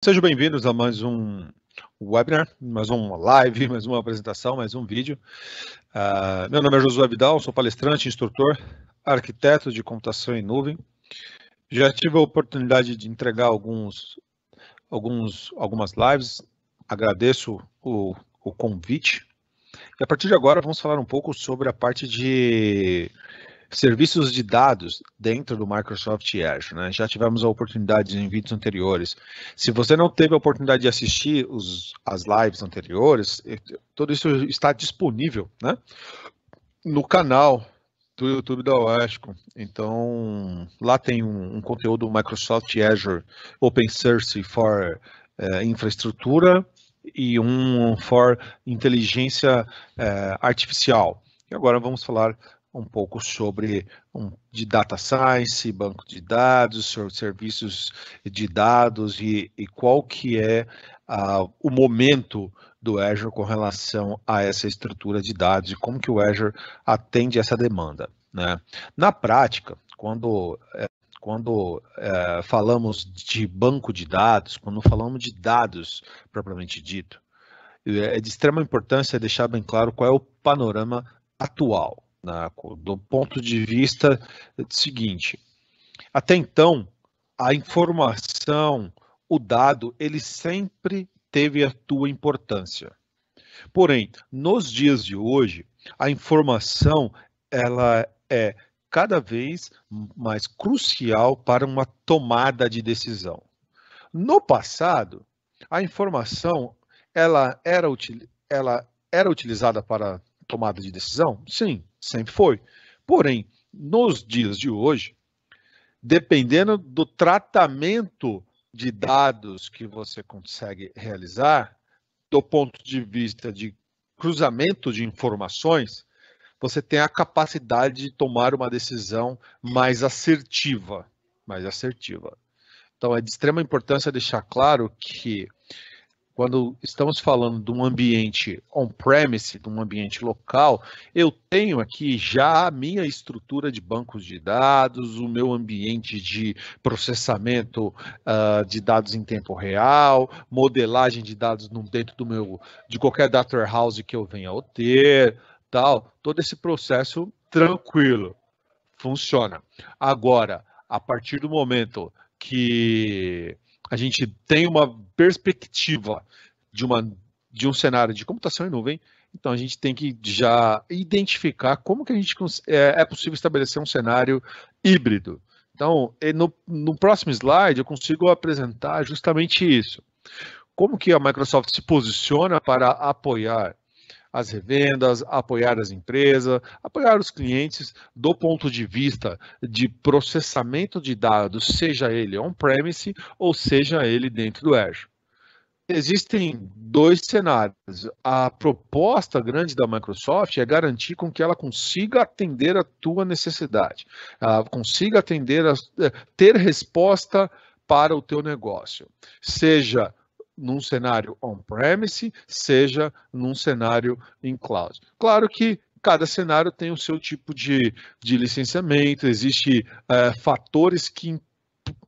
Sejam bem-vindos a mais um webinar, mais uma live, mais uma apresentação, mais um vídeo. Meu nome é Josué Vidal, sou palestrante, instrutor, arquiteto de computação em nuvem. Já tive a oportunidade de entregar algumas lives, agradeço o convite. E a partir de agora vamos falar um pouco sobre a parte de serviços de dados dentro do Microsoft Azure, né? Já tivemos a oportunidade em vídeos anteriores. Se você não teve a oportunidade de assistir as lives anteriores, tudo isso está disponível, né, no canal do YouTube da OASCO. Então, lá tem um conteúdo Microsoft Azure Open Source for infraestrutura e um for inteligência artificial. E agora vamos falar um pouco sobre de data science, banco de dados, serviços de dados e qual que é o momento do Azure com relação a essa estrutura de dados e como que o Azure atende essa demanda, né? Na prática, quando falamos de banco de dados, quando falamos de dados propriamente dito, é de extrema importância deixar bem claro qual é o panorama atual, né, do ponto de vista seguinte. Até então, a informação, o dado, ele sempre teve a sua importância. Porém, nos dias de hoje, a informação ela é cada vez mais crucial para uma tomada de decisão. No passado, a informação ela era utilizada para tomada de decisão? Sim, sempre foi. Porém, nos dias de hoje, dependendo do tratamento de dados que você consegue realizar, do ponto de vista de cruzamento de informações, você tem a capacidade de tomar uma decisão mais assertiva, Então, é de extrema importância deixar claro que quando estamos falando de um ambiente on-premise, de um ambiente local, eu tenho aqui já a minha estrutura de bancos de dados, o meu ambiente de processamento de dados em tempo real, modelagem de dados dentro de qualquer data warehouse que eu venha a ter, tal, todo esse processo tranquilo, funciona. Agora, a partir do momento que a gente tem uma perspectiva de um cenário de computação em nuvem, então a gente tem que já identificar como que a gente é possível estabelecer um cenário híbrido. Então, no próximo slide eu consigo apresentar justamente isso. Como que a Microsoft se posiciona para apoiar as revendas, apoiar as empresas, apoiar os clientes do ponto de vista de processamento de dados, seja ele on-premise ou seja ele dentro do Azure. Existem dois cenários. A proposta grande da Microsoft é garantir com que ela consiga atender a tua necessidade, consiga ter resposta para o teu negócio, seja num cenário on-premise, seja num cenário em cloud. Claro que cada cenário tem o seu tipo de licenciamento, existem fatores que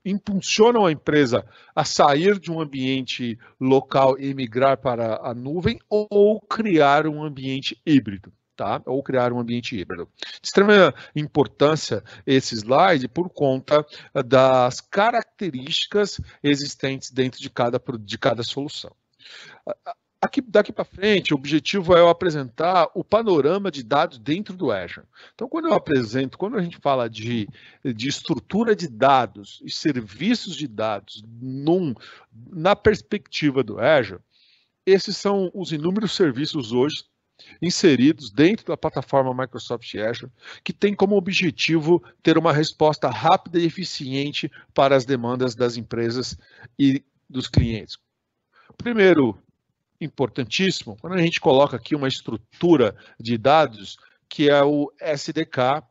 impulsionam a empresa a sair de um ambiente local e migrar para a nuvem ou criar um ambiente híbrido. Tá? Ou criar um ambiente híbrido. De extrema importância esse slide por conta das características existentes dentro de cada solução. Daqui para frente, o objetivo é eu apresentar o panorama de dados dentro do Azure. Então, quando a gente fala de estrutura de dados e serviços de dados na perspectiva do Azure, esses são os inúmeros serviços hoje inseridos dentro da plataforma Microsoft Azure, que tem como objetivo ter uma resposta rápida e eficiente para as demandas das empresas e dos clientes. Primeiro, importantíssimo, quando a gente coloca aqui uma estrutura de dados, que é o SDK,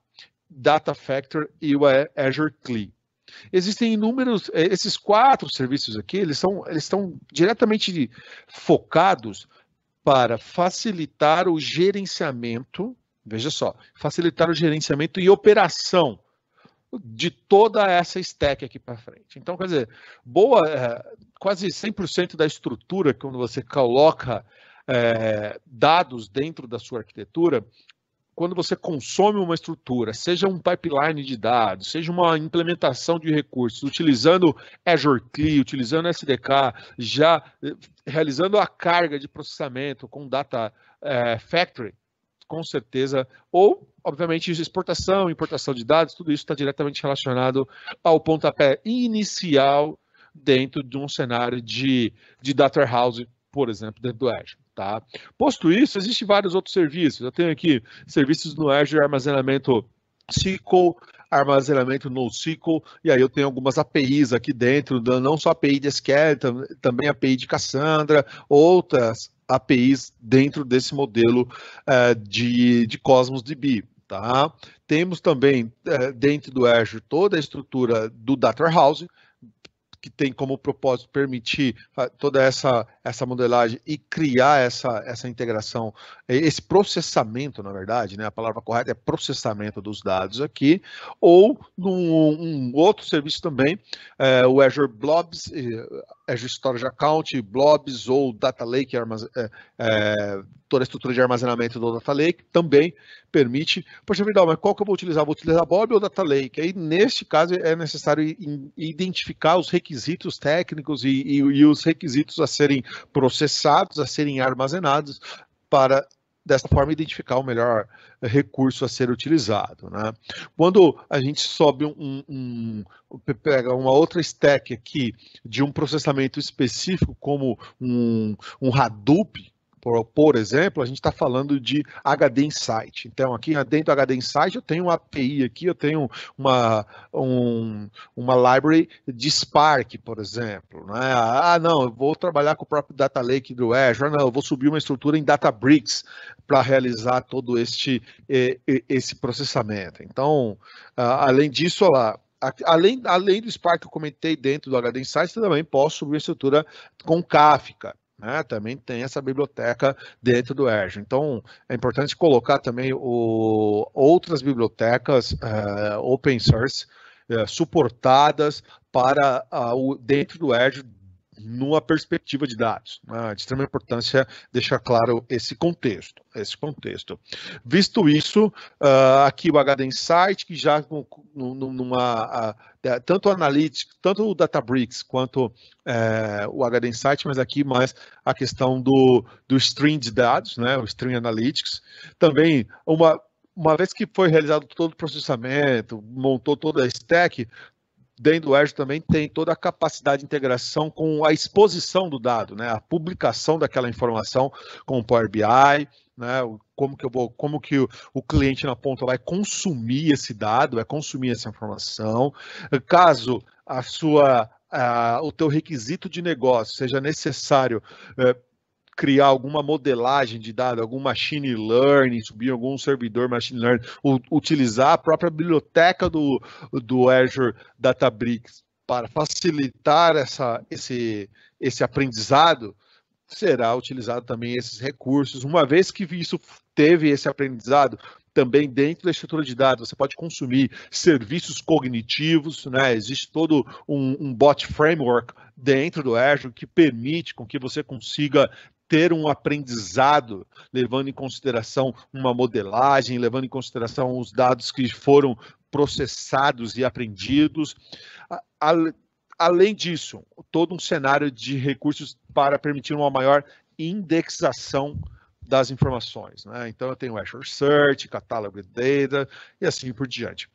Data Factor e o Azure CLI. Existem inúmeros, esses 4 serviços aqui, eles estão diretamente focados para facilitar o gerenciamento, veja só, facilitar o gerenciamento e operação de toda essa stack aqui para frente. Então, quer dizer, quase 100% da estrutura, quando você coloca dados dentro da sua arquitetura, quando você consome uma estrutura, seja um pipeline de dados, seja uma implementação de recursos, utilizando Azure CLI, utilizando SDK, já realizando a carga de processamento com Data Factory, com certeza, ou, obviamente, exportação, importação de dados, tudo isso está diretamente relacionado ao pontapé inicial dentro de um cenário de Data Warehouse, por exemplo, dentro do Azure. Tá? Posto isso, existem vários outros serviços. Eu tenho aqui serviços no Azure, armazenamento SQL, armazenamento NoSQL, e aí eu tenho algumas APIs aqui dentro, não só API de SQL, também API de Cassandra, outras APIs dentro desse modelo de Cosmos DB. Tá? Temos também dentro do Azure toda a estrutura do Data Warehouse, que tem como propósito permitir toda essa modelagem e criar essa integração, esse processamento, na verdade, né? A palavra correta é processamento dos dados aqui, ou num outro serviço também, o Azure Blobs, Azure Storage Account, Blobs ou Data Lake, toda a estrutura de armazenamento do Data Lake também permite. Poxa vida, mas qual que eu vou utilizar? Vou utilizar Blob ou Data Lake? Aí, neste caso, é necessário identificar os requisitos técnicos e os requisitos a serem processados, a serem armazenados, para, dessa forma, identificar o melhor recurso a ser utilizado. Né? Quando a gente sobe pega uma outra stack aqui de um processamento específico, como um Hadoop, por exemplo, a gente está falando de HD Insight. Então, aqui dentro do HD Insight, eu tenho uma API aqui, eu tenho uma library de Spark, por exemplo. Né? Não, eu vou trabalhar com o próprio Data Lake do Azure. Não, eu vou subir uma estrutura em Databricks para realizar todo esse processamento. Então, além disso, além do Spark que eu comentei dentro do HD Insight, eu também posso subir a estrutura com Kafka. Também tem essa biblioteca dentro do Azure. Então, é importante colocar também outras bibliotecas open source suportadas para dentro do Azure numa perspectiva de dados. De extrema importância deixar claro esse contexto. Visto isso, aqui o HD Insight, que já tanto o Analytics, tanto o Databricks quanto o HD Insight, mas aqui mais a questão do stream de dados, né, o Stream Analytics. Também, uma vez que foi realizado todo o processamento, montou toda a stack, dentro do Azure também tem toda a capacidade de integração com a exposição do dado, né, a publicação daquela informação com o Power BI, né, como que o cliente na ponta vai consumir esse dado, vai consumir essa informação. Caso o teu requisito de negócio seja necessário criar alguma modelagem de dados, algum machine learning, subir algum servidor machine learning, utilizar a própria biblioteca do Azure Databricks para facilitar esse aprendizado, será utilizado também esses recursos. Uma vez que isso teve esse aprendizado, também dentro da estrutura de dados, você pode consumir serviços cognitivos, né? Existe todo um bot framework dentro do Azure que permite com que você consiga ter um aprendizado, levando em consideração uma modelagem, levando em consideração os dados que foram processados e aprendidos. Além disso, todo um cenário de recursos para permitir uma maior indexação das informações. Né? Então, eu tenho Azure Search, Catalog Data e assim por diante.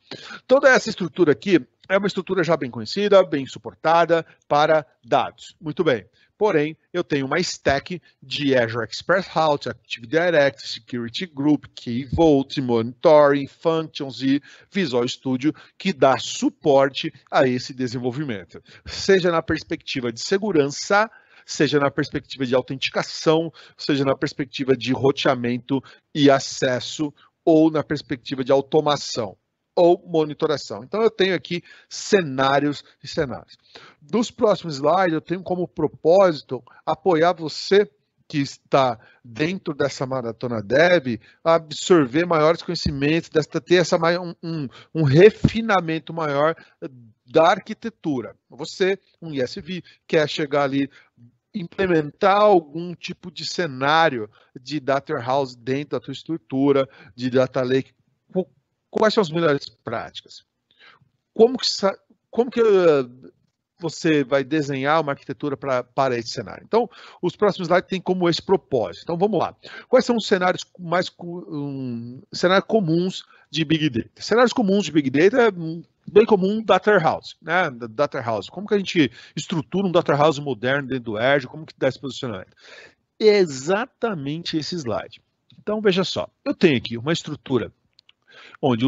Toda essa estrutura aqui é uma estrutura já bem conhecida, bem suportada para dados. Muito bem. Porém, eu tenho uma stack de Azure Express Route, Active Directory, Security Group, Key Vault, Monitoring, Functions e Visual Studio que dá suporte a esse desenvolvimento. Seja na perspectiva de segurança, seja na perspectiva de autenticação, seja na perspectiva de roteamento e acesso, ou na perspectiva de automação ou monitoração. Então, eu tenho aqui cenários e cenários. Dos próximos slides, eu tenho como propósito apoiar você que está dentro dessa maratona deve absorver maiores conhecimentos, ter um refinamento maior da arquitetura. Você, um ISV, quer chegar ali, implementar algum tipo de cenário de data warehouse dentro da tua estrutura, de data lake. Quais são as melhores práticas? Como que você vai desenhar uma arquitetura para esse cenário? Então, os próximos slides têm como esse propósito. Então, vamos lá. Quais são os cenários cenários comuns de Big Data? Cenários comuns de Big Data é bem comum Data Warehouse, né? Data Warehouse. Como que a gente estrutura um Data Warehouse moderno dentro do Azure? Como que dá esse posicionamento? É exatamente esse slide. Então, veja só. Eu tenho aqui uma estrutura onde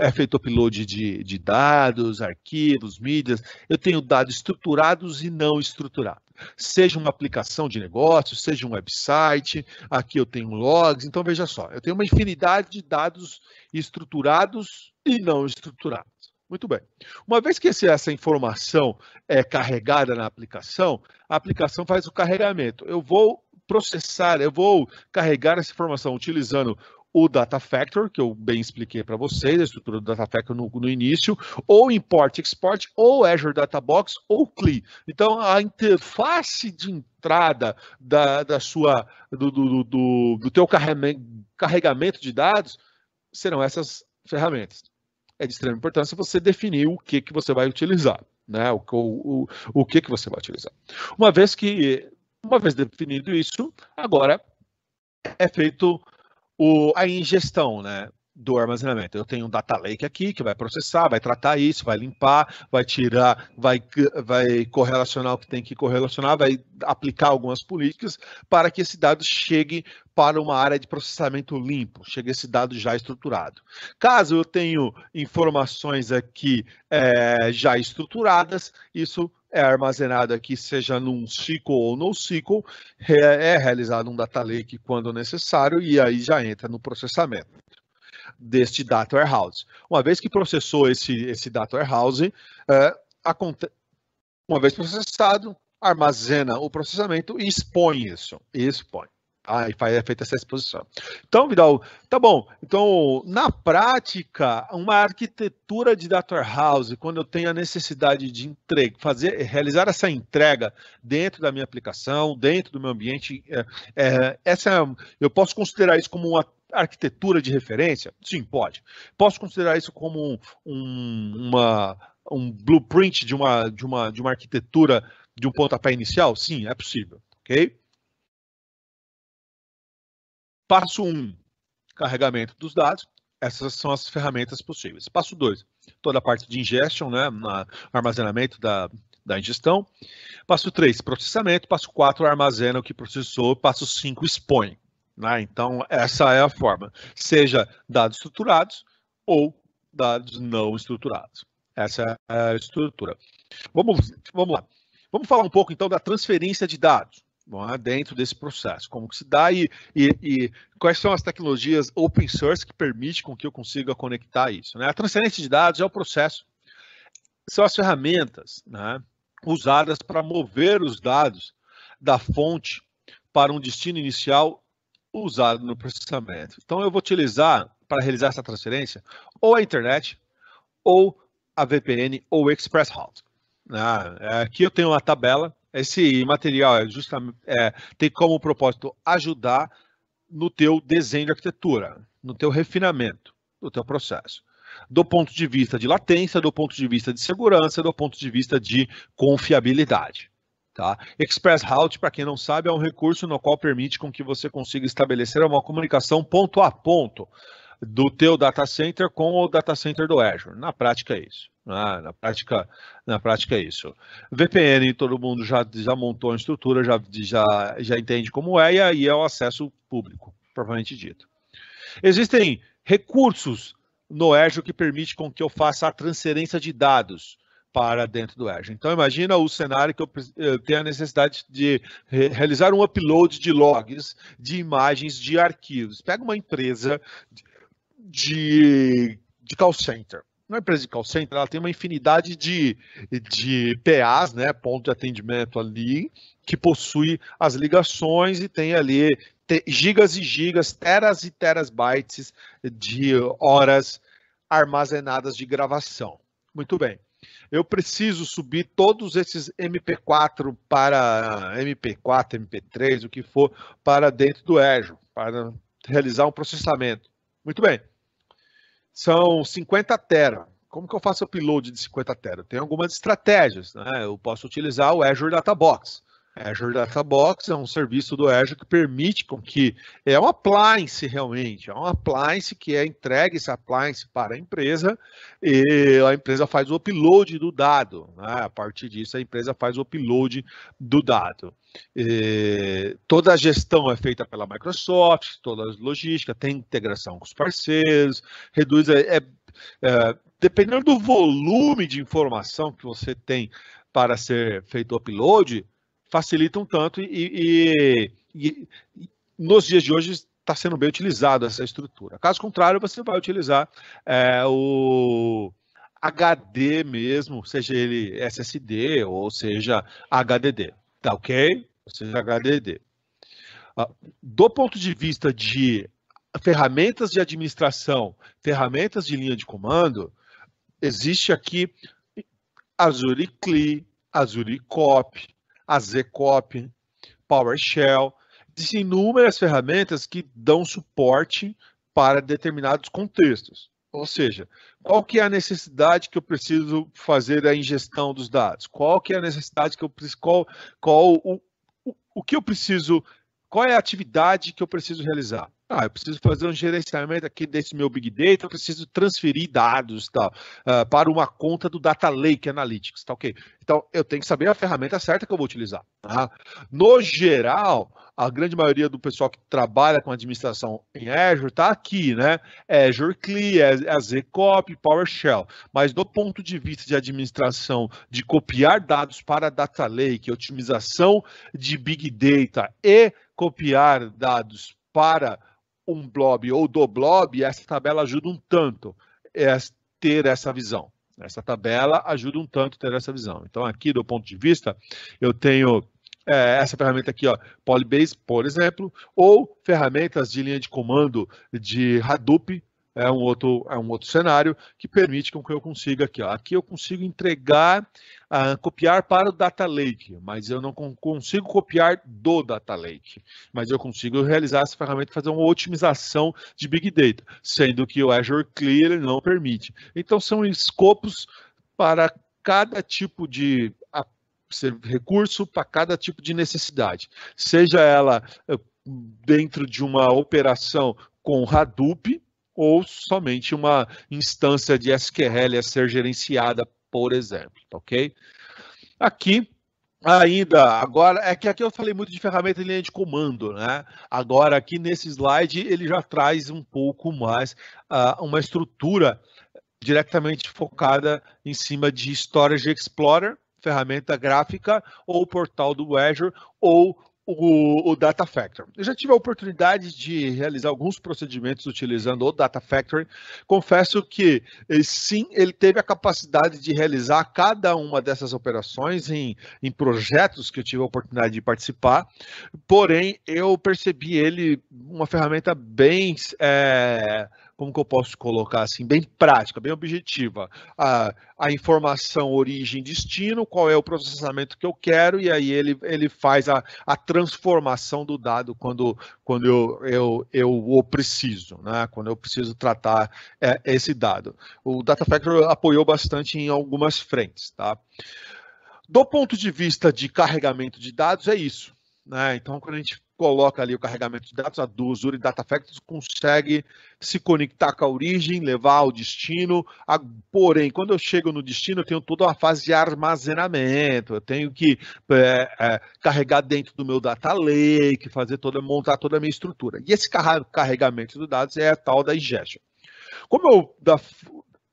é feito upload de dados, arquivos, mídias. Eu tenho dados estruturados e não estruturados. Seja uma aplicação de negócio, seja um website, aqui eu tenho logs. Então, veja só, eu tenho uma infinidade de dados estruturados e não estruturados. Muito bem. Uma vez que essa informação é carregada na aplicação, a aplicação faz o carregamento. Eu vou processar, eu vou carregar essa informação utilizando o Data Factor, que eu bem expliquei para vocês, a estrutura do Data Factor no início, ou Import Export, ou Azure Data Box, ou CLI. Então, a interface de entrada do teu carregamento de dados serão essas ferramentas. É de extrema importância você definir o que você vai utilizar, né? O que você vai utilizar. Uma vez definido isso, agora é feito a ingestão, né, do armazenamento. Eu tenho um data lake aqui que vai processar, vai tratar isso, vai limpar, vai tirar, vai correlacionar o que tem que correlacionar, vai aplicar algumas políticas para que esse dado chegue para uma área de processamento limpo, chegue esse dado já estruturado. Caso eu tenha informações aqui já estruturadas, isso é armazenado aqui, seja num SQL ou NoSQL, é realizado um data lake quando necessário e aí já entra no processamento deste data warehouse. Uma vez que processou esse data warehouse, uma vez processado, armazena o processamento e expõe isso. Aí é feita essa exposição. Então, Vidal, tá bom. Então, na prática, uma arquitetura de data warehouse, quando eu tenho a necessidade de realizar essa entrega dentro da minha aplicação, dentro do meu ambiente, eu posso considerar isso como uma arquitetura de referência? Sim, pode. Posso considerar isso como um blueprint de uma arquitetura de um pontapé inicial? Sim, é possível. Ok? Passo 1, carregamento dos dados. Essas são as ferramentas possíveis. Passo 2, toda a parte de ingestion, né, armazenamento da ingestão. Passo 3, processamento. Passo 4, armazena o que processou. Passo 5, expõe. Né? Então, essa é a forma. Seja dados estruturados ou dados não estruturados. Essa é a estrutura. Vamos lá. Vamos falar um pouco, então, da transferência de dados. Dentro desse processo, como que se dá e quais são as tecnologias open source que permitem com que eu consiga conectar isso. Né? A transferência de dados é o processo, são as ferramentas, né, usadas para mover os dados da fonte para um destino inicial usado no processamento. Então eu vou utilizar, para realizar essa transferência, ou a internet, ou a VPN, ou o Express Route. Aqui eu tenho uma tabela. Esse material tem como propósito ajudar no teu desenho de arquitetura, no teu refinamento do teu processo. Do ponto de vista de latência, do ponto de vista de segurança, do ponto de vista de confiabilidade. Tá? Express Route, para quem não sabe, é um recurso no qual permite com que você consiga estabelecer uma comunicação ponto a ponto do teu data center com o data center do Azure. Na prática é isso. Na prática é isso. VPN, todo mundo já montou a estrutura, já entende como é, e aí é o acesso público, propriamente dito. Existem recursos no Azure que permitem com que eu faça a transferência de dados para dentro do Azure. Então, imagina o cenário que eu tenho a necessidade de realizar um upload de logs, de imagens, de arquivos. Pega uma empresa de call center. Uma empresa de call center, ela tem uma infinidade de PAs, né, ponto de atendimento ali, que possui as ligações e tem ali gigas e gigas, teras e terabytes de horas armazenadas de gravação. Muito bem. Eu preciso subir todos esses MP4 para MP4, MP3, o que for, para dentro do Azure, para realizar um processamento. Muito bem. São 50 tera. Como que eu faço o upload de 50 tera? Tem algumas estratégias, né? Eu posso utilizar o Azure Data Box. Azure Data Box é um serviço do Azure que permite com que é um appliance realmente, é um appliance que é entregue esse appliance para a empresa e a empresa faz o upload do dado, né? A partir disso a empresa faz o upload do dado. Toda a gestão é feita pela Microsoft, toda a logística, tem integração com os parceiros, reduz dependendo do volume de informação que você tem para ser feito o upload, facilita um tanto e nos dias de hoje está sendo bem utilizado essa estrutura. Caso contrário, você vai utilizar o HD mesmo, seja ele SSD ou seja HDD, tá ok? Ou seja, HDD. Do ponto de vista de ferramentas de administração, ferramentas de linha de comando, existe aqui Azure CLI, Azure COP, AZCOP, PowerShell, existem inúmeras ferramentas que dão suporte para determinados contextos. Ou seja, qual que é a necessidade que eu preciso fazer a ingestão dos dados? Qual que é a necessidade que eu preciso, o que eu preciso, qual é a atividade que eu preciso realizar? Eu preciso fazer um gerenciamento aqui desse meu Big Data, eu preciso transferir dados para uma conta do Data Lake Analytics, tá ok? Então, eu tenho que saber a ferramenta certa que eu vou utilizar. Tá? No geral, a grande maioria do pessoal que trabalha com administração em Azure está aqui, né? Azure CLI, AZCOP, PowerShell. Mas do ponto de vista de administração, de copiar dados para Data Lake, otimização de Big Data e copiar dados para um blob ou do blob, essa tabela ajuda um tanto a ter essa visão. Essa tabela ajuda um tanto a ter essa visão. Então, aqui, do ponto de vista, eu tenho essa ferramenta aqui, ó, Polybase, por exemplo, ou ferramentas de linha de comando de Hadoop, é um outro cenário que permite com que eu consiga aqui, ó. Aqui eu consigo entregar, copiar para o Data Lake, mas eu não consigo copiar do Data Lake, mas eu consigo realizar essa ferramenta e fazer uma otimização de Big Data, sendo que o Azure CLI ele não permite. Então são escopos para cada tipo de recurso, para cada tipo de necessidade, seja ela dentro de uma operação com Hadoop, ou somente uma instância de SQL a ser gerenciada, por exemplo, ok? Aqui, ainda, agora, é que aqui eu falei muito de ferramenta de linha de comando, né? Agora, aqui nesse slide, ele já traz um pouco mais uma estrutura diretamente focada em cima de Storage Explorer, ferramenta gráfica, ou portal do Azure, ou o Data Factory. Eu já tive a oportunidade de realizar alguns procedimentos utilizando o Data Factory. Confesso que, sim, ele teve a capacidade de realizar cada uma dessas operações em projetos que eu tive a oportunidade de participar, porém, eu percebi ele uma ferramenta bem... como que eu posso colocar assim, bem prática, bem objetiva. A informação origem-destino, qual é o processamento que eu quero, e aí ele faz a transformação do dado quando eu o preciso, né? Quando eu preciso tratar esse dado. O Data Factory apoiou bastante em algumas frentes. Tá? Do ponto de vista de carregamento de dados, é isso. Né? Então, quando a gente coloca ali o carregamento de dados, a do Azure Data Factory consegue se conectar com a origem, levar ao destino, porém, quando eu chego no destino, eu tenho toda uma fase de armazenamento, eu tenho que carregar dentro do meu Data Lake, montar toda a minha estrutura. E esse carregamento de dados é a tal da ingestion. Como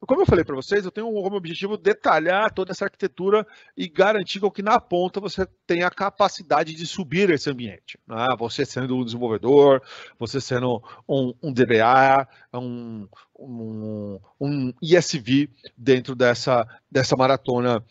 como eu falei para vocês, eu tenho como objetivo detalhar toda essa arquitetura e garantir que na ponta você tenha a capacidade de subir esse ambiente. Né? Você sendo um desenvolvedor, você sendo um DBA, um ISV dentro dessa maratona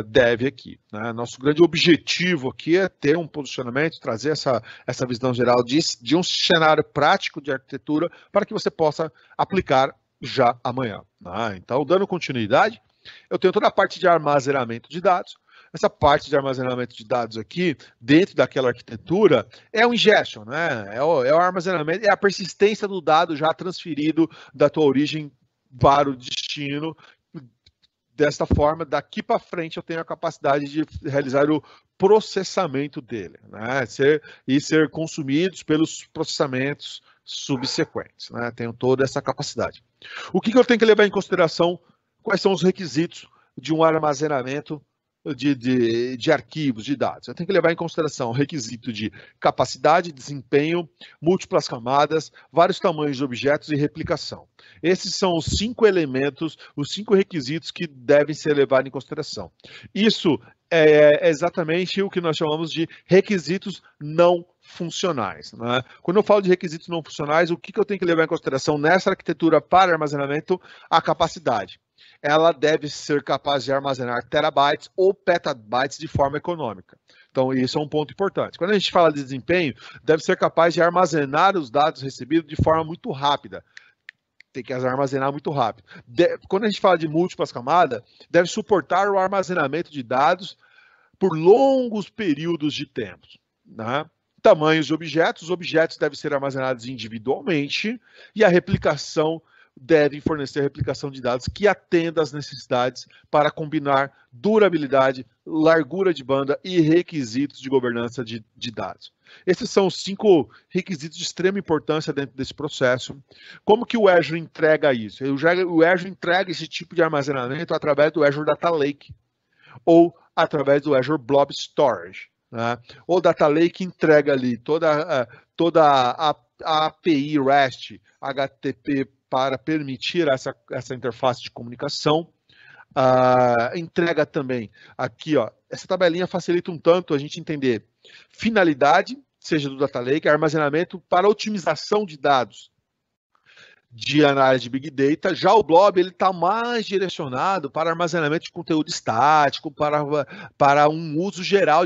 dev aqui. Né? Nosso grande objetivo aqui é ter um posicionamento, trazer essa visão geral de um cenário prático de arquitetura para que você possa aplicar já amanhã. Né? Então, dando continuidade, eu tenho toda a parte de armazenamento de dados. Essa parte de armazenamento de dados aqui, dentro daquela arquitetura, é o ingestion, né? É o armazenamento, é a persistência do dado já transferido da tua origem para o destino. Desta forma, daqui para frente, eu tenho a capacidade de realizar o processamento dele, né? Ser consumidos pelos processamentos subsequentes, né? Tenho toda essa capacidade. O que eu tenho que levar em consideração? Quais são os requisitos de um armazenamento de arquivos, de dados? Eu tenho que levar em consideração o requisito de capacidade, desempenho, múltiplas camadas, vários tamanhos de objetos e replicação. Esses são os 5 elementos, os 5 requisitos que devem ser levados em consideração. Isso é exatamente o que nós chamamos de requisitos não funcionais. Né? Quando eu falo de requisitos não funcionais, o que eu tenho que levar em consideração nessa arquitetura para armazenamento? A capacidade. Ela deve ser capaz de armazenar terabytes ou petabytes de forma econômica. Então, isso é um ponto importante. Quando a gente fala de desempenho, deve ser capaz de armazenar os dados recebidos de forma muito rápida. Tem que armazenar muito rápido. Quando a gente fala de múltiplas camadas, deve suportar o armazenamento de dados por longos períodos de tempo. Né? Tamanhos de objetos, os objetos devem ser armazenados individualmente e a replicação deve fornecer replicação de dados que atenda às necessidades para combinar durabilidade, largura de banda e requisitos de governança de dados. Esses são os 5 requisitos de extrema importância dentro desse processo. Como que o Azure entrega isso? O Azure entrega esse tipo de armazenamento através do Azure Data Lake ou através do Azure Blob Storage. Né? O Data Lake entrega ali toda a API REST, HTTP, para permitir essa interface de comunicação. Entrega também aqui, ó, essa tabelinha facilita um tanto a gente entender finalidade, seja do Data Lake, armazenamento para otimização de dados de análise de Big Data. Já o Blob está mais direcionado para armazenamento de conteúdo estático, para um uso geral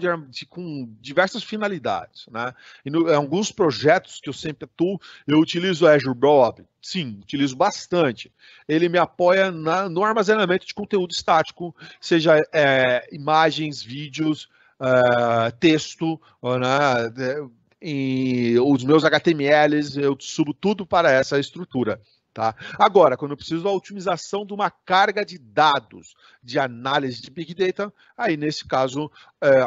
com diversas finalidades. Né? E em alguns projetos que eu sempre atuo, eu utilizo o Azure Blob. Sim, utilizo bastante. Ele me apoia no armazenamento de conteúdo estático, seja imagens, vídeos, texto, né? E os meus HTMLs, eu subo tudo para essa estrutura. Tá? Agora, quando eu preciso da otimização de uma carga de dados de análise de Big Data, aí nesse caso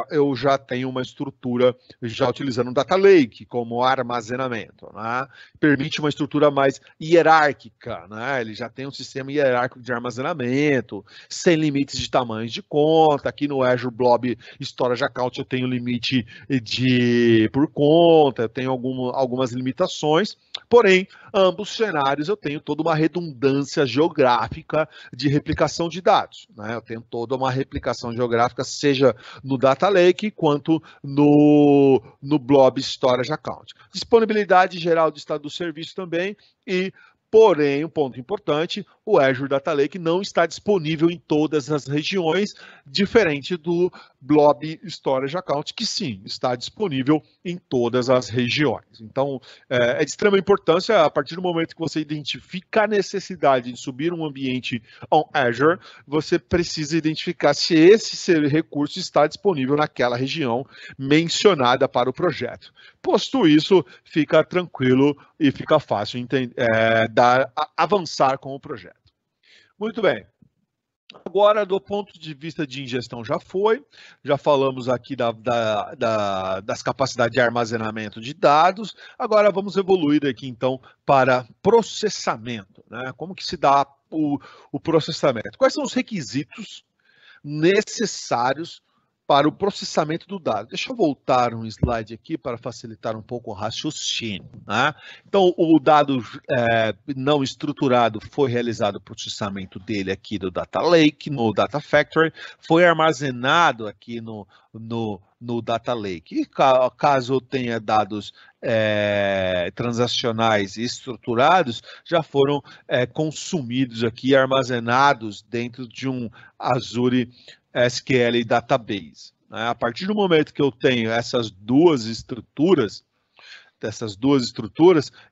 eu já tenho uma estrutura já utilizando o Data Lake como armazenamento. Né? Permite uma estrutura mais hierárquica, né? Ele já tem um sistema hierárquico de armazenamento, sem limites de tamanhos de conta. Aqui no Azure Blob Storage Account eu tenho limite por conta, eu tenho algumas limitações, porém, ambos cenários eu tenho toda uma redundância geográfica de replicação de dados. Né? Eu tenho toda uma replicação geográfica, seja no Data Lake, quanto no Blob Storage Account. Disponibilidade geral de estado do serviço também e, porém, um ponto importante, o Azure Data Lake não está disponível em todas as regiões, diferente do Blob Storage Account, que sim, está disponível em todas as regiões. Então, é de extrema importância, a partir do momento que você identifica a necessidade de subir um ambiente on Azure, você precisa identificar se esse recurso está disponível naquela região mencionada para o projeto. Posto isso, fica tranquilo e fica fácil avançar com o projeto. Muito bem. Agora, do ponto de vista de ingestão, já falamos aqui das capacidades de armazenamento de dados. Agora vamos evoluir aqui, então, para processamento. Né? Como que se dá o processamento? Quais são os requisitos necessários para o processamento do dado. Deixa eu voltar um slide aqui para facilitar um pouco o raciocínio, né? Então, o dado não estruturado foi realizado o processamento dele aqui do Data Lake, no Data Factory, foi armazenado aqui no Data Lake. E caso eu tenha dados transacionais e estruturados, já foram consumidos aqui, armazenados dentro de um Azure SQL Database. Né? A partir do momento que eu tenho essas duas estruturas,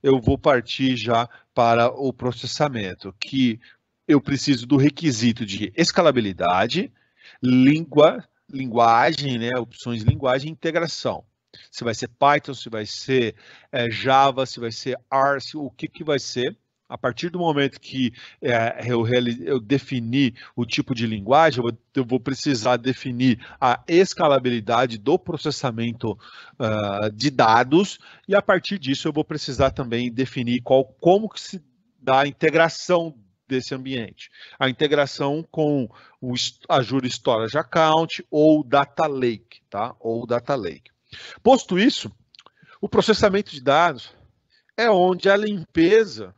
eu vou partir já para o processamento, que eu preciso do requisito de escalabilidade, linguagem, né, opções de linguagem e integração. Se vai ser Python, se vai ser Java, se vai ser R, o que vai ser. A partir do momento que eu definir o tipo de linguagem, eu vou precisar definir a escalabilidade do processamento de dados, e a partir disso eu vou precisar também definir como que se dá a integração desse ambiente. A integração com o Azure Storage Account ou Data Lake, tá? Ou Data Lake. Posto isso, o processamento de dados é onde a limpeza,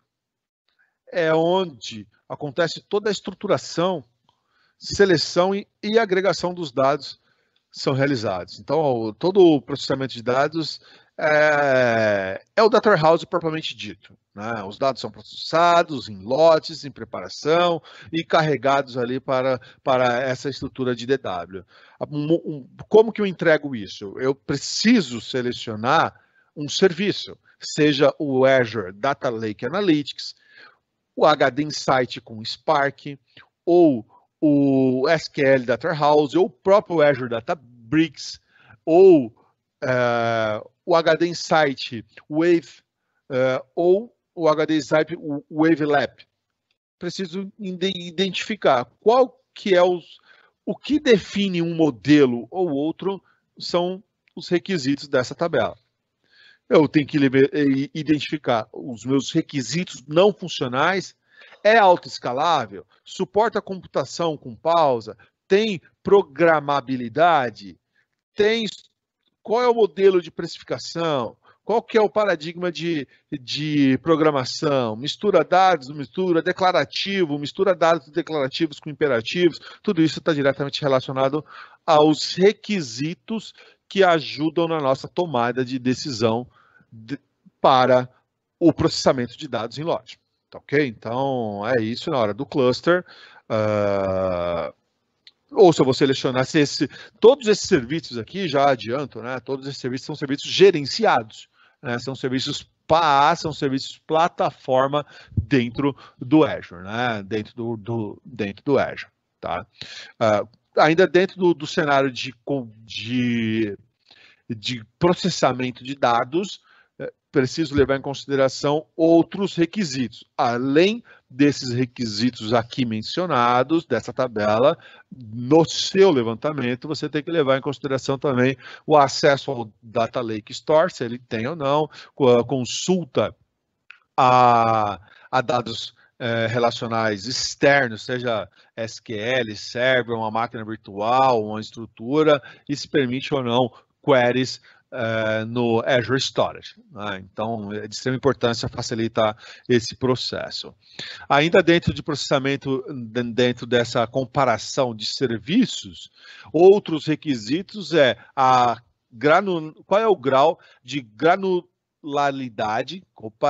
é onde acontece toda a estruturação, seleção e agregação dos dados são realizados. Então, todo o processamento de dados é o Data Warehouse propriamente dito, né? Os dados são processados em lotes, em preparação e carregados ali para essa estrutura de DW. Como que eu entrego isso? Eu preciso selecionar um serviço, seja o Azure Data Lake Analytics, o HD Insight com Spark, ou o SQL Data Warehouse, ou o próprio Azure Databricks, ou o HD Insight Wave, ou o HD Insight Wave Lab. Preciso identificar qual que é o que define um modelo ou outro são os requisitos dessa tabela. Eu tenho que identificar os meus requisitos não funcionais. É autoescalável? Suporta a computação com pausa? Tem programabilidade? Qual é o modelo de precificação? Qual que é o paradigma de programação? Mistura dados, mistura declarativo, mistura dados declarativos com imperativos. Tudo isso está diretamente relacionado aos requisitos que ajudam na nossa tomada de decisão para o processamento de dados em loja. Tá, ok? Então, é isso na hora do cluster. Ou se eu vou selecionar todos esses serviços aqui, já adianto, né? Todos esses serviços são serviços gerenciados, né? São serviços PaaS, são serviços plataforma dentro do Azure, né? Dentro do Azure, tá? Ainda dentro do cenário de processamento de dados, preciso levar em consideração outros requisitos. Além desses requisitos aqui mencionados, dessa tabela, no seu levantamento, você tem que levar em consideração também o acesso ao Data Lake Store, se ele tem ou não, a consulta a dados relacionais externos, seja SQL, server, uma máquina virtual, uma estrutura, e se permite ou não queries no Azure Storage. Né? Então, é de extrema importância facilitar esse processo. Ainda dentro de processamento, dentro dessa comparação de serviços, outros requisitos qual é o grau de granularidade,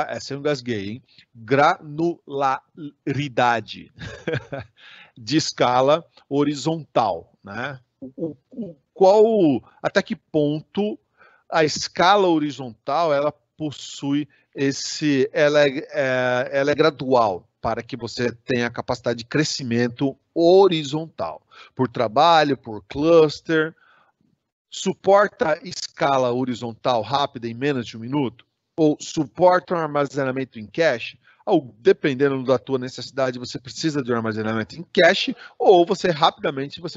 essa eu engasguei, hein? Granularidade de escala horizontal, né? Até que ponto a escala horizontal ela possui ela é gradual para que você tenha a capacidade de crescimento horizontal, por trabalho, por cluster. Suporta escala horizontal rápida em menos de 1 minuto? Ou suporta um armazenamento em cache? Ou, dependendo da tua necessidade, você precisa de um armazenamento em cache, ou você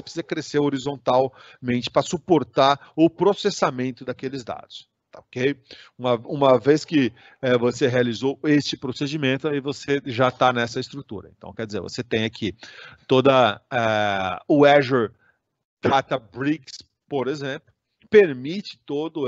precisa crescer horizontalmente para suportar o processamento daqueles dados. Tá, ok? Uma vez que você realizou este procedimento, aí você já está nessa estrutura. Então, quer dizer, você tem aqui toda o Azure Databricks por exemplo, permite todo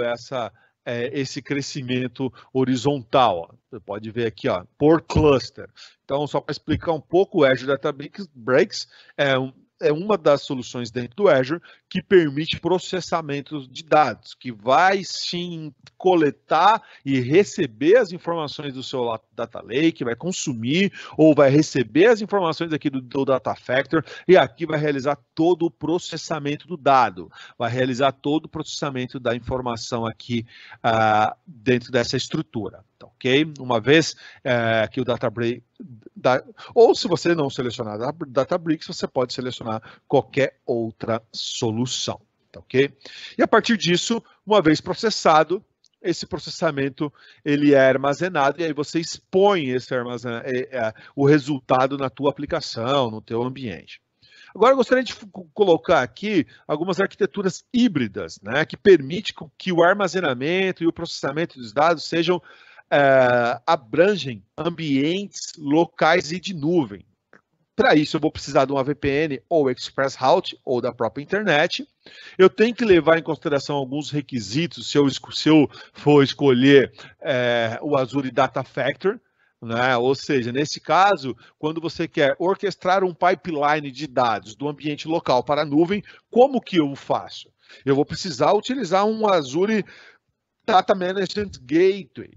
esse crescimento horizontal. Ó. Você pode ver aqui, ó, por cluster. Então, só para explicar um pouco, o Azure Databricks é uma das soluções dentro do Azure que permite processamento de dados, que vai sim coletar e receber as informações do seu Data Lake, vai consumir ou vai receber as informações aqui do Data Factor e aqui vai realizar todo o processamento do dado, vai realizar todo o processamento da informação aqui dentro dessa estrutura. Ok? Uma vez que o Databricks, ou se você não selecionar Databricks, você pode selecionar qualquer outra solução. Ok? E a partir disso, uma vez processado, esse processamento ele é armazenado e aí você expõe o resultado na tua aplicação, no teu ambiente. Agora eu gostaria de colocar aqui algumas arquiteturas híbridas, né, que permitem que o armazenamento e o processamento dos dados sejam abrangem ambientes locais e de nuvem. Para isso, eu vou precisar de uma VPN ou Express Route ou da própria internet. Eu tenho que levar em consideração alguns requisitos se eu for escolher o Azure Data Factor, né? Ou seja, nesse caso, quando você quer orquestrar um pipeline de dados do ambiente local para a nuvem, como que eu faço? Eu vou precisar utilizar um Azure Data Management Gateway.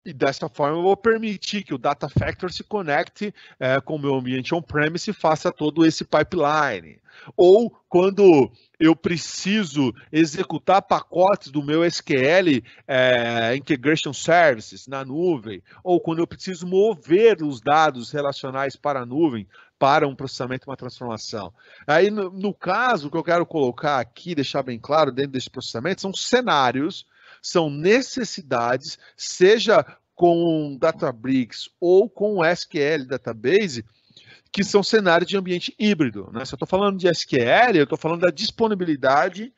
E dessa forma eu vou permitir que o Data Factor se conecte com o meu ambiente on-premise e faça todo esse pipeline. Ou quando eu preciso executar pacotes do meu SQL Integration Services na nuvem, ou quando eu preciso mover os dados relacionais para a nuvem, para um processamento, uma transformação. Aí, no caso, o que eu quero colocar aqui, deixar bem claro dentro desse processamento, são cenários, são necessidades, seja com Databricks ou com SQL Database, que são cenários de ambiente híbrido. Né? Se eu estou falando de SQL, eu estou falando da disponibilidade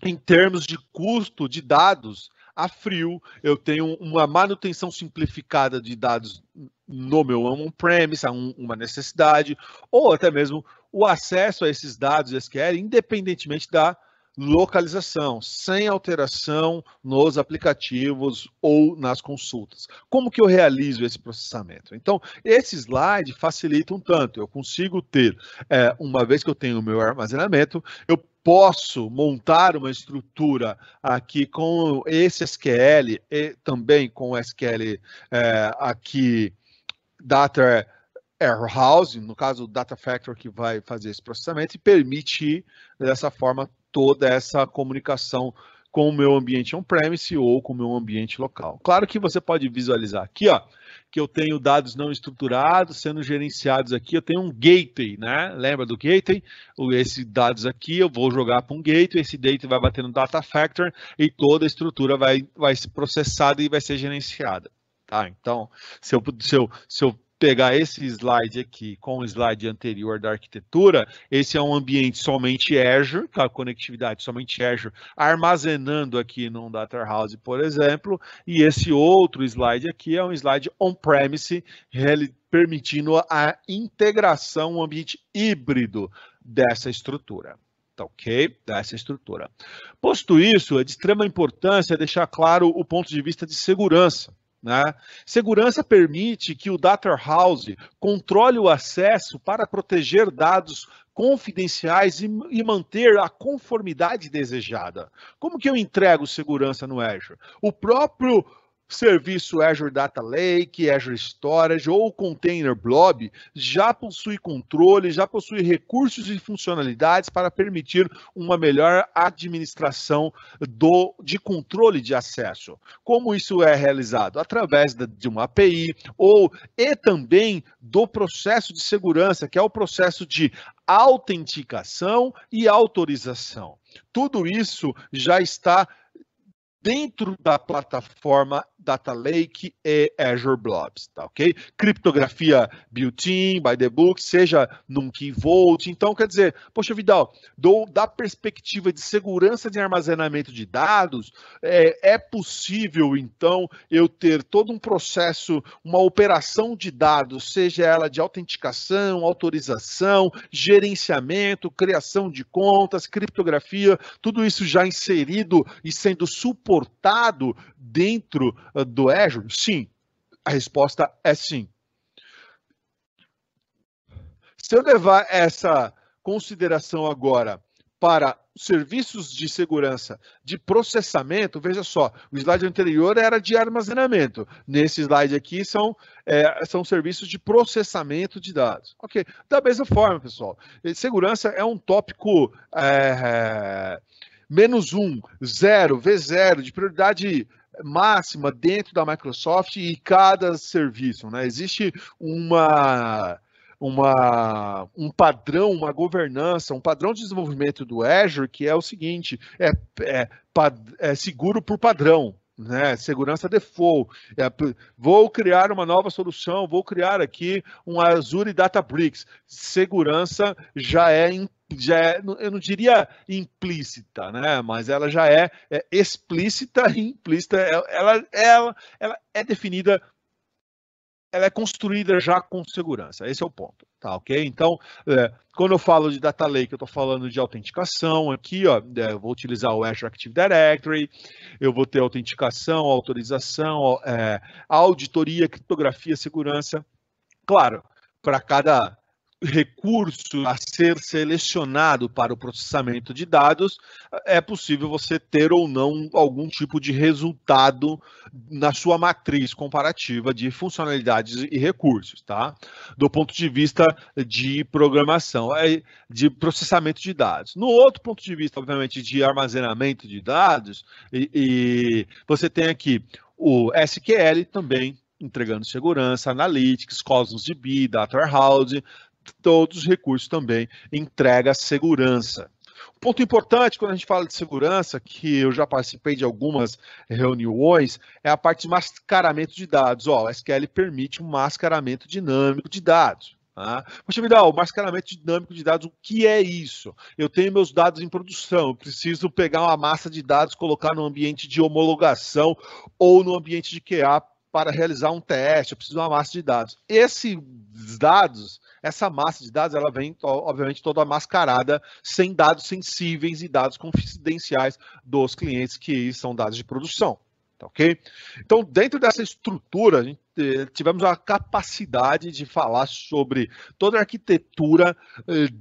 em termos de custo de dados a frio, eu tenho uma manutenção simplificada de dados no meu on-premise, uma necessidade, ou até mesmo o acesso a esses dados SQL, independentemente da localização, sem alteração nos aplicativos ou nas consultas. Como que eu realizo esse processamento? Então, esse slide facilita um tanto. Eu consigo ter, uma vez que eu tenho o meu armazenamento, eu posso montar uma estrutura aqui com esse SQL e também com o SQL aqui, Data Warehouse, no caso o Data Factor que vai fazer esse processamento e permite dessa forma toda essa comunicação com o meu ambiente on-premise ou com o meu ambiente local. Claro que você pode visualizar aqui, ó, que eu tenho dados não estruturados sendo gerenciados aqui, eu tenho um gateway, né? Lembra do gateway? Esses dados aqui eu vou jogar para um gateway, esse gateway vai bater no Data Factor e toda a estrutura vai ser processada e vai ser gerenciada. Tá? Então, se eu pegar esse slide aqui com o slide anterior da arquitetura, esse é um ambiente somente Azure, com a conectividade somente Azure, armazenando aqui num Data Warehouse, por exemplo, e esse outro slide aqui é um slide on-premise, permitindo a integração, um ambiente híbrido dessa estrutura. Tá, ok? Dessa estrutura. Posto isso, é de extrema importância deixar claro o ponto de vista de segurança. Né? Segurança permite que o Data Warehouse controle o acesso para proteger dados confidenciais e manter a conformidade desejada. Como que eu entrego segurança no Azure? O próprio serviço Azure Data Lake, Azure Storage ou Container Blob já possui controle, já possui recursos e funcionalidades para permitir uma melhor administração de controle de acesso. Como isso é realizado? Através de uma API e também do processo de segurança, que é o processo de autenticação e autorização. Tudo isso já está dentro da plataforma Data Lake e Azure Blobs, tá ok? Criptografia built-in, by the book, seja num Key Vault. Então, quer dizer, poxa, Vidal, da perspectiva de segurança de armazenamento de dados, é possível, então, eu ter todo um processo, uma operação de dados, seja ela de autenticação, autorização, gerenciamento, criação de contas, criptografia, tudo isso já inserido e sendo suportado dentro do Azure? Sim. A resposta é sim. Se eu levar essa consideração agora para serviços de segurança de processamento, veja só, o slide anterior era de armazenamento. Nesse slide aqui são serviços de processamento de dados. Ok, da mesma forma, pessoal, segurança é um tópico -1, 0, V0, de prioridade máxima dentro da Microsoft e cada serviço, né? Existe um padrão, uma governança, um padrão de desenvolvimento do Azure que é o seguinte, é seguro por padrão, né? Segurança default. Vou criar uma nova solução, vou criar aqui um Azure Databricks. Segurança já é, eu não diria implícita, né? Mas ela já é explícita e implícita. Ela é definida, ela é construída já com segurança. Esse é o ponto, tá ok? Então, quando eu falo de Data Lake, eu estou falando de autenticação aqui, ó, eu vou utilizar o Azure Active Directory, eu vou ter autenticação, autorização, auditoria, criptografia, segurança. Claro, para cada recurso a ser selecionado para o processamento de dados, é possível você ter ou não algum tipo de resultado na sua matriz comparativa de funcionalidades e recursos, tá? Do ponto de vista de programação, de processamento de dados. No outro ponto de vista, obviamente, de armazenamento de dados, e você tem aqui o SQL também entregando segurança, Analytics, Cosmos DB, Data Warehouse, todos os recursos também entrega segurança. Um ponto importante quando a gente fala de segurança, que eu já participei de algumas reuniões, é a parte de mascaramento de dados. O SQL permite um mascaramento dinâmico de dados. Tá? Poxa, Vidal, o mascaramento dinâmico de dados, o que é isso? Eu tenho meus dados em produção, eu preciso pegar uma massa de dados, colocar no ambiente de homologação ou no ambiente de QA para realizar um teste, eu preciso de uma massa de dados. Esses dados, essa massa de dados, ela vem, obviamente, toda mascarada, sem dados sensíveis e dados confidenciais dos clientes, que são dados de produção, tá ok? Então, dentro dessa estrutura, a gente tivemos a capacidade de falar sobre toda a arquitetura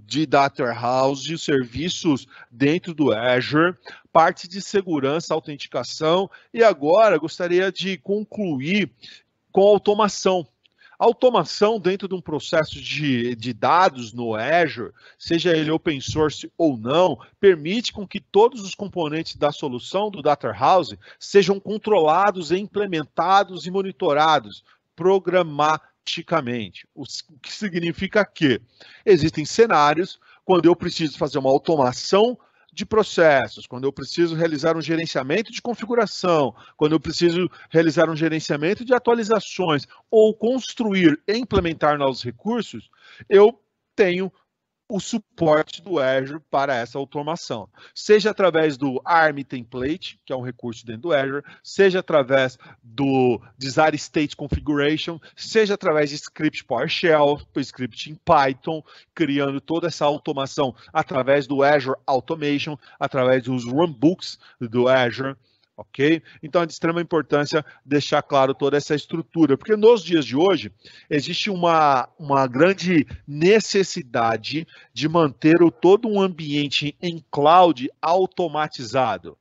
de Data Warehouse, serviços dentro do Azure, parte de segurança, autenticação, e agora gostaria de concluir com automação. Automação dentro de um processo de dados no Azure, seja ele open source ou não, permite com que todos os componentes da solução do Data Warehouse sejam controlados, implementados e monitorados programaticamente. O que significa que existem cenários quando eu preciso fazer uma automação de processos, quando eu preciso realizar um gerenciamento de configuração, quando eu preciso realizar um gerenciamento de atualizações ou construir e implementar novos recursos, eu tenho o suporte do Azure para essa automação. Seja através do ARM Template, que é um recurso dentro do Azure, seja através do Desire State Configuration, seja através de script PowerShell, script em Python, criando toda essa automação através do Azure Automation, através dos runbooks do Azure, ok? Então é de extrema importância deixar claro toda essa estrutura, porque nos dias de hoje existe uma grande necessidade de manter todo um ambiente em cloud automatizado,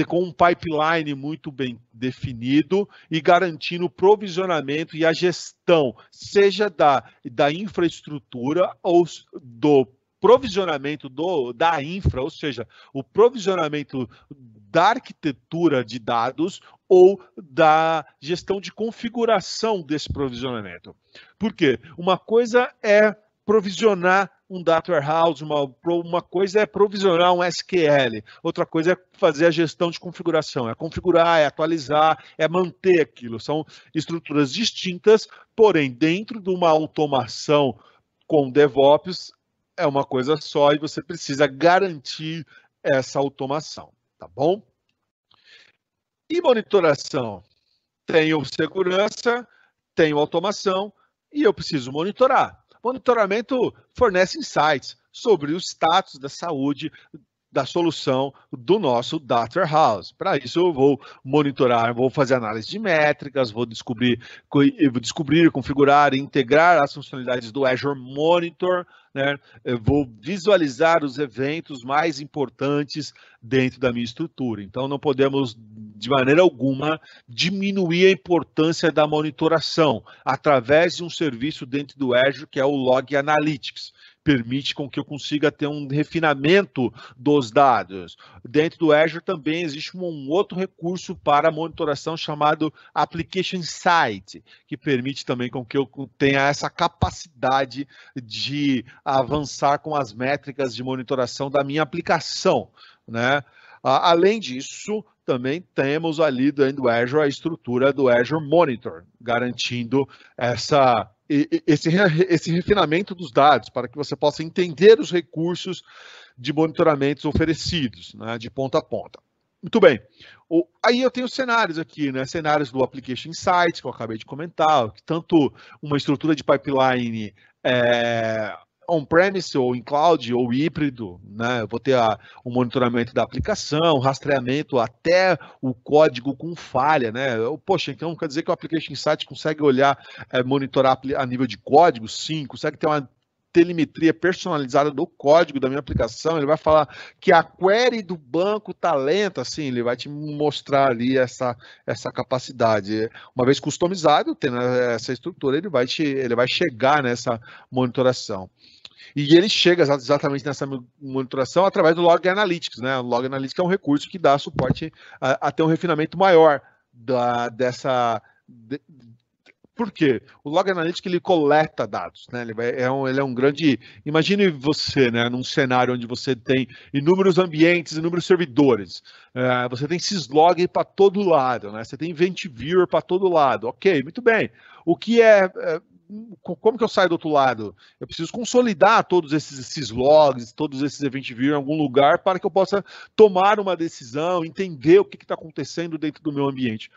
com um pipeline muito bem definido e garantindo o provisionamento e a gestão, seja da infraestrutura ou do provisionamento da infra, ou seja, o provisionamento da arquitetura de dados ou da gestão de configuração desse provisionamento. Por quê? Uma coisa é provisionar um data warehouse, uma coisa é provisionar um SQL, outra coisa é fazer a gestão de configuração, é configurar, é atualizar, é manter aquilo. São estruturas distintas, porém, dentro de uma automação com DevOps, é uma coisa só e você precisa garantir essa automação, tá bom? E monitoração? Tenho segurança, tenho automação e eu preciso monitorar. Monitoramento fornece insights sobre o status da saúde da solução do nosso Data Warehouse. Para isso, eu vou monitorar, vou fazer análise de métricas, vou descobrir, configurar e integrar as funcionalidades do Azure Monitor, né? Eu vou visualizar os eventos mais importantes dentro da minha estrutura. Então, não podemos, de maneira alguma, diminuir a importância da monitoração através de um serviço dentro do Azure, que é o Log Analytics. Permite com que eu consiga ter um refinamento dos dados. Dentro do Azure também existe um outro recurso para monitoração chamado Application Insight, que permite também com que eu tenha essa capacidade de avançar com as métricas de monitoração da minha aplicação, né? Além disso, também temos ali dentro do Azure a estrutura do Azure Monitor, garantindo esse refinamento dos dados, para que você possa entender os recursos de monitoramentos oferecidos, né, de ponta a ponta. Muito bem. Aí eu tenho cenários aqui, né? Cenários do Application Insights, que eu acabei de comentar, que tanto uma estrutura de pipeline on-premise ou em cloud ou híbrido, né? Eu vou ter o monitoramento da aplicação, rastreamento até o código com falha, né? Poxa, então quer dizer que o Application Insight consegue olhar, monitorar a nível de código? Sim, consegue ter uma telemetria personalizada do código da minha aplicação. Ele vai falar que a query do banco está lenta, assim, ele vai te mostrar ali essa capacidade. Uma vez customizado, tendo essa estrutura, ele vai chegar nessa monitoração. E ele chega exatamente nessa monitoração através do Log Analytics, né? O Log Analytics é um recurso que dá suporte a ter um refinamento maior por quê? O Log Analytics ele coleta dados, né? Ele é um grande... Imagine você, né, num cenário onde você tem inúmeros ambientes, inúmeros servidores. Você tem syslog para todo lado, né? Você tem Event Viewer para todo lado. Ok, muito bem. Como que eu saio do outro lado? Eu preciso consolidar todos esses syslogs, todos esses Event Viewer em algum lugar para que eu possa tomar uma decisão, entender o que está acontecendo dentro do meu ambiente.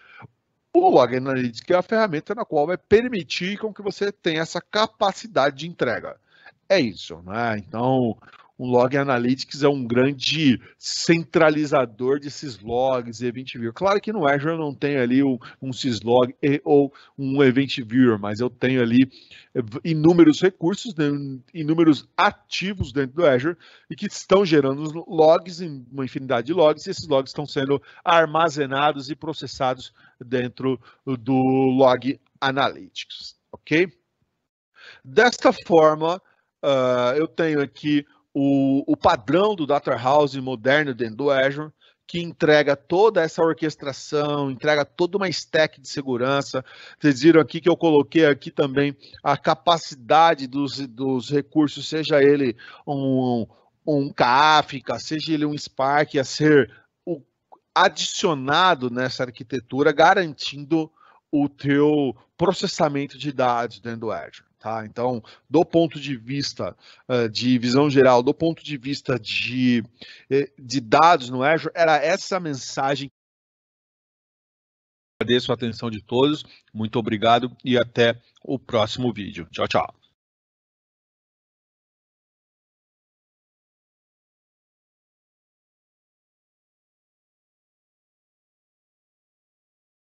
O Log Analytics é a ferramenta na qual vai permitir com que você tenha essa capacidade de entrega. É isso, né? Então, o Log Analytics é um grande centralizador de syslogs e Event Viewer. Claro que no Azure eu não tenho ali um syslog ou um Event Viewer, mas eu tenho ali inúmeros recursos, né, inúmeros ativos dentro do Azure e que estão gerando logs, uma infinidade de logs, e esses logs estão sendo armazenados e processados dentro do Log Analytics, ok? Desta forma, eu tenho aqui o padrão do Data Warehouse moderno dentro do Azure, que entrega toda essa orquestração, entrega toda uma stack de segurança. Vocês viram aqui que eu coloquei aqui também a capacidade dos recursos, seja ele um Kafka, seja ele um Spark, a ser adicionado nessa arquitetura, garantindo o teu processamento de dados dentro do Azure. Tá? Então, do ponto de vista de visão geral, do ponto de vista de dados no Azure, era essa mensagem. Agradeço a atenção de todos, muito obrigado e até o próximo vídeo. Tchau, tchau.